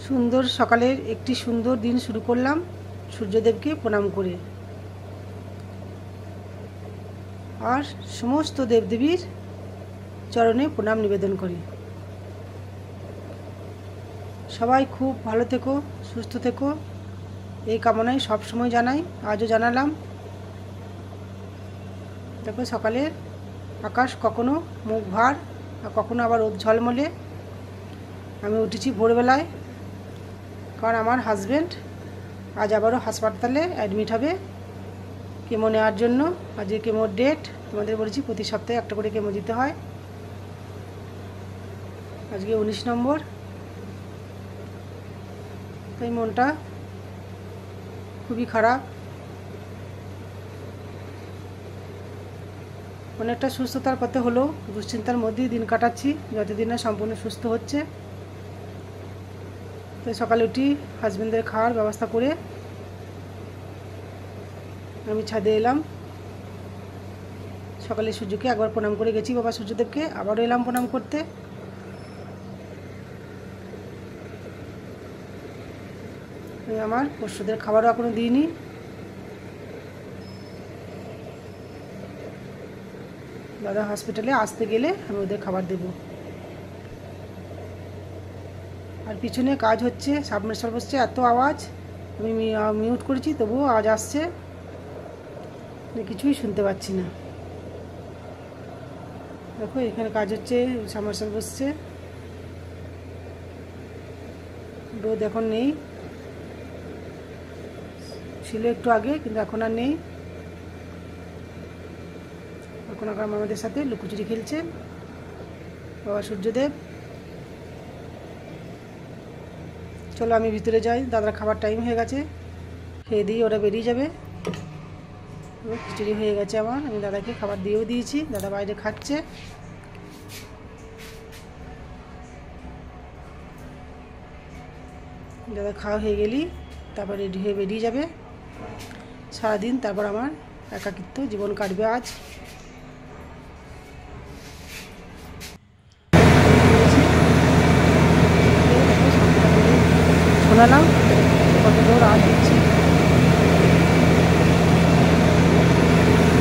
সুন্দর সকালের একটি সুন্দর দিন শুরু করলাম সূর্যদেবকে প্রণাম করে, আর সমস্ত দেবদেবীর চরণে প্রণাম নিবেদন করি। সবাই খুব ভালো থেকো, সুস্থ থেকো, এই কামনাই সবসময় জানাই, আজও জানালাম। দেখো সকালের আকাশ কখনো মুখ ভার আর কখনো আবার রোদ ঝলমলে। আমি উঠেছি ভোরবেলায়, কারণ আমার হাজব্যান্ড আজ আবারও হাসপাতালে অ্যাডমিট হবে কেমো নেওয়ার জন্য। আজকে কেমোর ডেট, তোমাদের বলেছি প্রতি সপ্তাহে একটা করে কেমো দিতে হয়। আজকে 19 নম্বর, তাই মনটা খুবই খারাপ। অনেকটা সুস্থতার পথে হলো, দুশ্চিন্তার মধ্যেই দিন কাটাচ্ছি যতদিন না সম্পূর্ণ সুস্থ হচ্ছে। তো সকালে উঠি হাজব্যান্ডের খাওয়ার ব্যবস্থা করে আমি ছাদে এলাম। সকালে সূর্যকে একবার প্রণাম করে গেছি, বাবা সূর্যদেবকে, আবারও এলাম প্রণাম করতে। আমার পশুদের খাবারও এখনো দিইনি। দাদা হসপিটালে আসতে গেলে আমি ওদের খাবার দেব। আর পিছনে কাজ হচ্ছে, সাবমার্সাল বসছে, এত আওয়াজ। আমি মিউট করেছি তবুও আওয়াজ আসছে, কিছুই শুনতে পাচ্ছি না। দেখো এখানে কাজ হচ্ছে, সাবমার্সাল বসছে। রোদ এখন নেই, ছিল একটু আগে কিন্তু এখন আর নেই। এখন আবার আমাদের সাথে লুকোচুরি খেলছে বাবা সূর্যদেব। চলো আমি ভিতরে যাই, দাদার খাবার টাইম হয়ে গেছে, খেয়ে দিয়ে ওরা বেরিয়ে যাবে। খিচুড়ি হয়ে গেছে আমার, আমি দাদাকে খাবার দিয়েও দিয়েছি, দাদা বাইরে খাচ্ছে। দাদা খাওয়া হয়ে গেলি তারপর রেডি হয়ে বেরিয়ে যাবে সারাদিন। তারপর আমার একাকিত্ব জীবন কাটবে আজ। শোনালাম কত দূর আজ দিচ্ছি,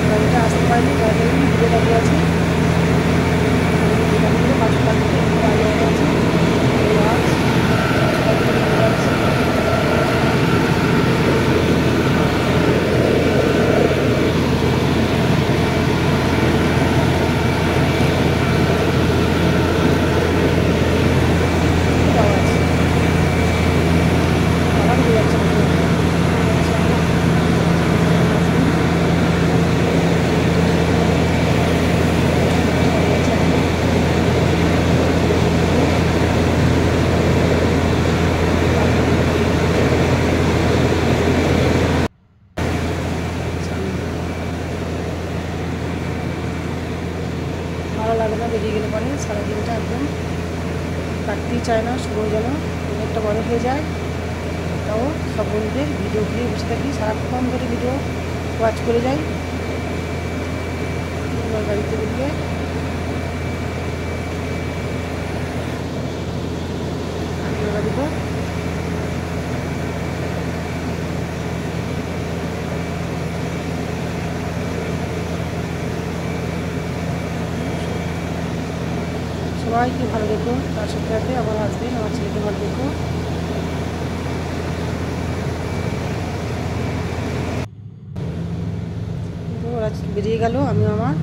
গাড়িটা আসতে পারিনি, গাড়িটা ঘুরে দাঁড়িয়ে আছে। ভালো লাগে না বেরিয়ে গেলে পরে, সারাদিনটা একদম কাটতেই চায় না। সময় যেন অনেকটা বড় হয়ে যায়। তাও সব বন্ধুদের ভিডিও ঘুরিয়ে বসে থাকি, সারাক্ষণ ধরে ভিডিও ওয়াচ করে যাই। গাড়িতে উঠবে দিব। সবাইকে ভালো দেখো, তার সাথে সাথে আমার হাজবেন্ড, আমার ছেলেকে ভালো দেখো। তো ওরা বেরিয়ে গেল, আমি আমার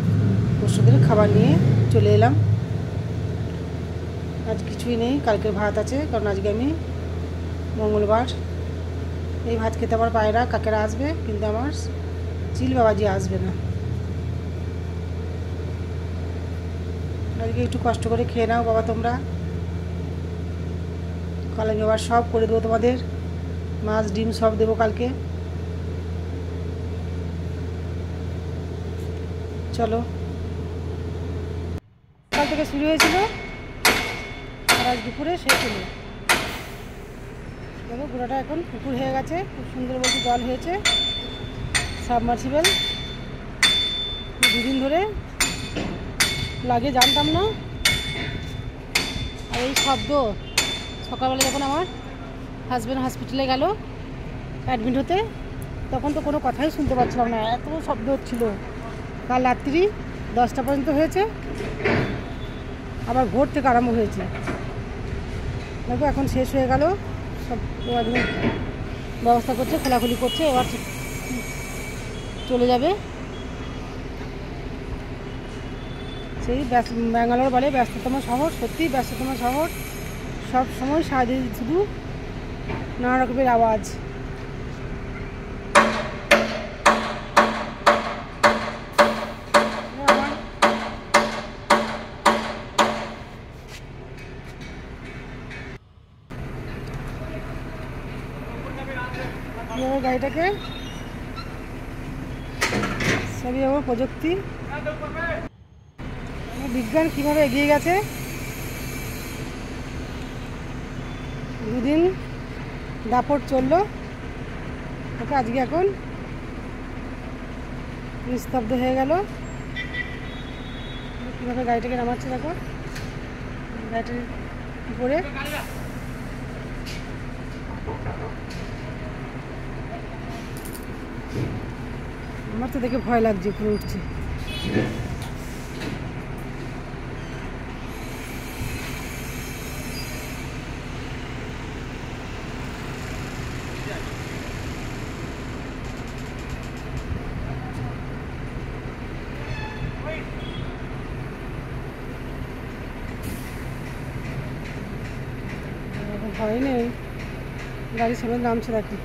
পশুদের খাবার নিয়ে চলে এলাম। আজ কিছুই নেই, কালকের ভাত আছে, কারণ আজকে আমি মঙ্গলবার। এই ভাত খেতে আমার পায়রা কাকেরা আসবে, কিন্তু আমার চিল বাবাজি আসবে না। আজকে একটু কষ্ট করে খেয়ে নাও বাবা তোমরা, কাল আমি আবার সব করে দেবো তোমাদের, মাছ ডিম সব দেবো কালকে। চলো, কাল থেকে শুরু হয়েছিল আর আজ দুপুরে শেষ হলো। দেখো গোড়াটা এখন পুকুর হয়ে গেছে, খুব সুন্দর বলতে জল হয়েছে। সাবমার্সিবল দুদিন ধরে লাগে জানতাম না। আর এই শব্দ সকালবেলা যখন আমার হাজব্যান্ড হসপিটালে গেল অ্যাডমিট হতে, তখন তো কোনো কথাই শুনতে পাচ্ছিলাম না, এত শব্দ হচ্ছিল। কাল রাত্রি 10টা পর্যন্ত হয়েছে, আবার ভোর থেকে আরম্ভ হয়েছে। দেখো এখন শেষ হয়ে গেল, সব একদম ব্যবস্থা করছে, খোলাখুলি করছে, এবার চলে যাবে। সেই ব্যাঙ্গালোর বলে ব্যস্ততম শহর, সত্যি ব্যস্ততম শহর। সব সময় সারাদিন শুধু নানা রকমের আওয়াজ। গাড়িটাকে সবই আমার প্রযুক্তি, বিজ্ঞান কিভাবে এগিয়ে গেছে। দুদিন দাপট চললো, ওকে আজকে এখন নিস্তব্ধ হয়ে গেল। কীভাবে গাড়িটাকে নামাচ্ছে দেখো, গাড়িটার উপরে আমার তো দেখে ভয় লাগছে, উপরে উঠছে। ভয় নেই, গাড়ির সামনে নামছে দেখি।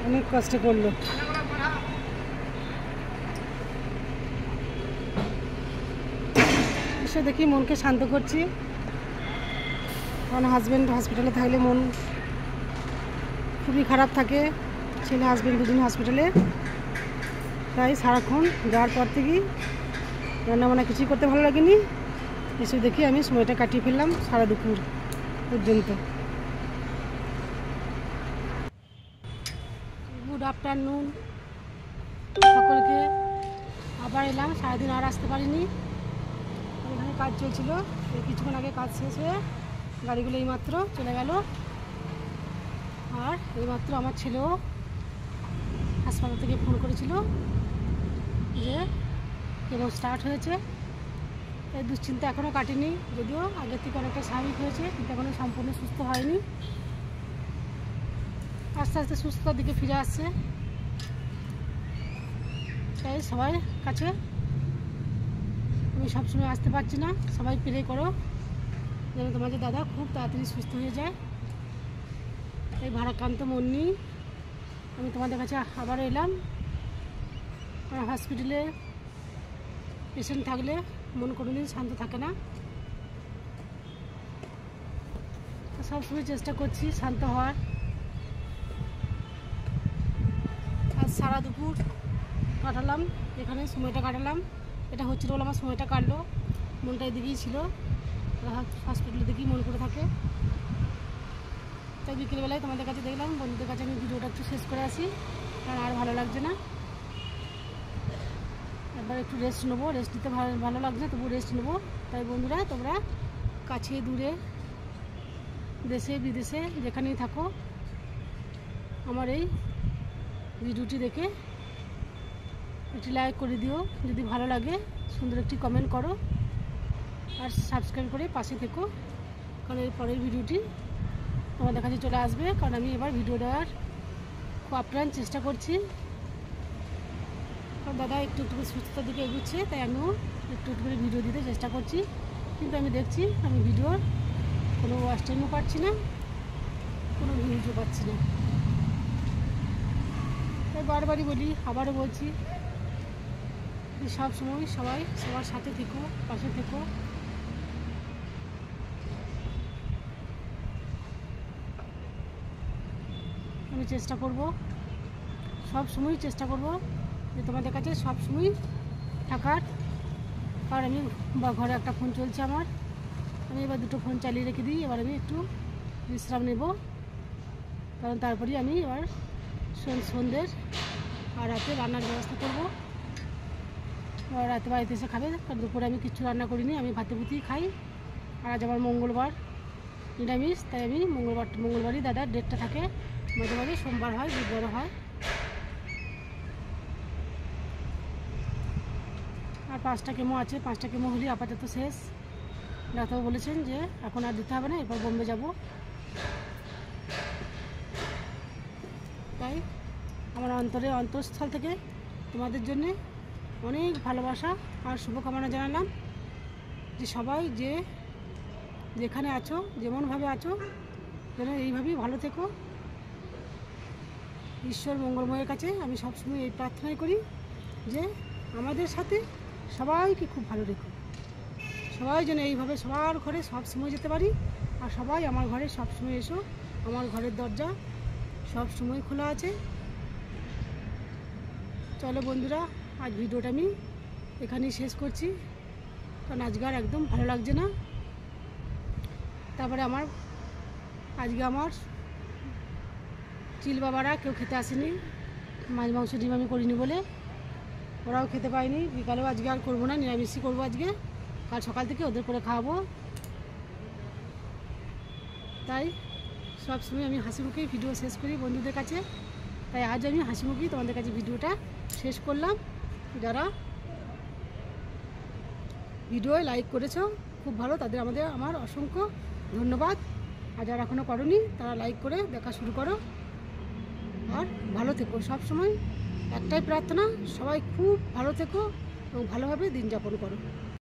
অনেক কষ্ট করলো। এসে দেখি মনকে শান্ত করছি, কারণ হাজব্যান্ড হসপিটালে থাকলে মন খুবই খারাপ থাকে। ছেলে হাজব্যান্ড দুদিন হসপিটালে, তাই সারাক্ষণ যাওয়ার পর থেকেই রান্নাবান্না কিছুই করতে ভালো লাগেনি। এসে দেখি আমি সময়টা কাটিয়ে ফেললাম সারা দুপুর পর্যন্ত। গুড আফটারনুন সকলকে, আবার এলাম। সারাদিন আর আসতে পারিনি, এখানে কাজ চলছিল। এই কিছুক্ষণ আগে কাজ শেষ হয়ে গাড়িগুলো এইমাত্র চলে গেল। আর এইমাত্র আমার ছেলেও হাসপাতাল থেকে ফোন করেছিল যে কেমন স্টার্ট হয়েছে। এই দুশ্চিন্তা এখনও কাটেনি, যদিও আগের থেকে অনেকটা স্বাভাবিক হয়েছে, কিন্তু এখনও সম্পূর্ণ সুস্থ হয়নি। আস্তে আস্তে সুস্থতার দিকে ফিরে আসছে। তাই সবাই কাছে আমি সবসময় আসতে পারছি না, সবাই প্রে করো যেন তোমাদের দাদা খুব তাড়াতাড়ি সুস্থ হয়ে যায়। এই ভারাক্রান্ত মন নিয়ে আমি তোমাদের কাছে আবারও এলাম। হসপিটালে পেশেন্ট থাকলে মন কোনোদিন শান্ত থাকে না, সবসময় চেষ্টা করছি শান্ত হওয়ার। আজ সারা দুপুর কাটালাম এখানে, সময়টা কাটালাম। এটা হচ্ছিল বলে আমার সময়টা কাটলো, মনটা এদিকেই ছিল, হসপিটালের দিকেই মন করে থাকে। তাই বিকেলবেলায় তোমাদের কাছে দেখলাম, বন্ধুদের কাছে আমি ভিডিওটা একটু শেষ করে আসি, কারণ আর ভালো লাগছে না। একবার একটু রেস্ট নেবো, রেস্ট নিতে ভালো লাগছে, তবু রেস্ট নেবো। তাই বন্ধুরা, তোমরা কাছে দূরে দেশে বিদেশে যেখানেই থাকো, আমার এই ভিডিওটি দেখে একটি লাইক করে দিও, যদি ভালো লাগে সুন্দর একটি কমেন্ট করো, আর সাবস্ক্রাইব করে পাশে থেকো, কারণ এর পরের ভিডিওটি তোমাদের কাছে চলে আসবে। কারণ আমি এবার ভিডিও দেওয়ার খুব আপ্রাণ চেষ্টা করছি। দাদা একটু একটু সুস্থতার দিকে এগুচ্ছে, তাই আমিও একটু একটু করে ভিডিও দিতে চেষ্টা করছি। কিন্তু আমি দেখছি আমি ভিডিওর কোনো ওয়াচ টাইমও পাচ্ছি না, কোনো ভিউজও পাচ্ছি না। তাই বারবারই বলি, আবারও বলছি, সব সময় সবাই সবার সাথে থেকো, পাশে থেকো। আমি চেষ্টা করব, সব সময় চেষ্টা করব যে তোমাদের কাছে সব সময় থাকার। কারণ আমি ঘরে একটা ফোন চলছে আমার, আমি এবার দুটো ফোন চালিয়ে রেখে দিই। এবার আমি একটু বিশ্রাম নেব, কারণ তারপরেই আমি এবার সন্ধ্যের আর রাতে রান্নার ব্যবস্থা করবো। রাতে বাড়িতে এসে খাবে, কারণ দুপুরে আমি কিচ্ছু রান্না করিনি, আমি ভাতে ভুতিই খাই। আর আজ আমার মঙ্গলবার, নিরামিষ, তাই আমি মঙ্গলবারই দাদার ডেটটা থাকে। মাঝে মাঝে সোমবার হয়, বুধবারও হয়। আর 5টা কেমো আছে, 5টা কেমো হলে আপাতত শেষ। ডাক্তারবাবু বলেছেন যে এখন আর দিতে হবে না, এরপর বোম্বে যাব। তাই আমার অন্তঃস্থল থেকে তোমাদের জন্যে অনেক ভালোবাসা আর শুভকামনা জানালাম যে সবাই যেখানে আছো, যেমনভাবে আছো, যেন এইভাবেই ভালো থেকো। ঈশ্বর মঙ্গলময়ের কাছে আমি সবসময় এই প্রার্থনাই করি যে আমাদের সাথে সবাইকে খুব ভালো রেখো। সবাই যেন এইভাবে সবার ঘরে সব সময় যেতে পারি, আর সবাই আমার ঘরে সব সময় এসো। আমার ঘরের দরজা সব সময় খোলা আছে। চলো বন্ধুরা, আজ ভিডিওটা আমি এখানেই শেষ করছি, কারণ আজকে আর একদম ভালো লাগছে না। তারপরে আজকে আমার চিল বাবারা কেউ খেতে আসেনি, মাছ মাংস ডিম আমি করিনি বলে ওরাও খেতে পায়নি। বিকালেও আজকে আর করবো না, নিরামিষই করবো আজকে। কাল সকাল থেকে ওদের করে খাওয়াবো। তাই সবসময় আমি হাসি মুখেই ভিডিও শেষ করি বন্ধুদের কাছে। তাই আজ আমি হাসি মুখেই তোমাদের কাছে ভিডিওটা শেষ করলাম। যারা ভিডিও লাইক করেছো খুব ভালো, তাদের আমার অসংখ্য ধন্যবাদ। আর যারা এখনও করোনি তারা লাইক করে দেখা শুরু করো। আর ভালো থেকো, সব সময় একটাই প্রার্থনা, সবাই খুব ভালো থেকো এবং ভালোভাবে দিন যাপন করো।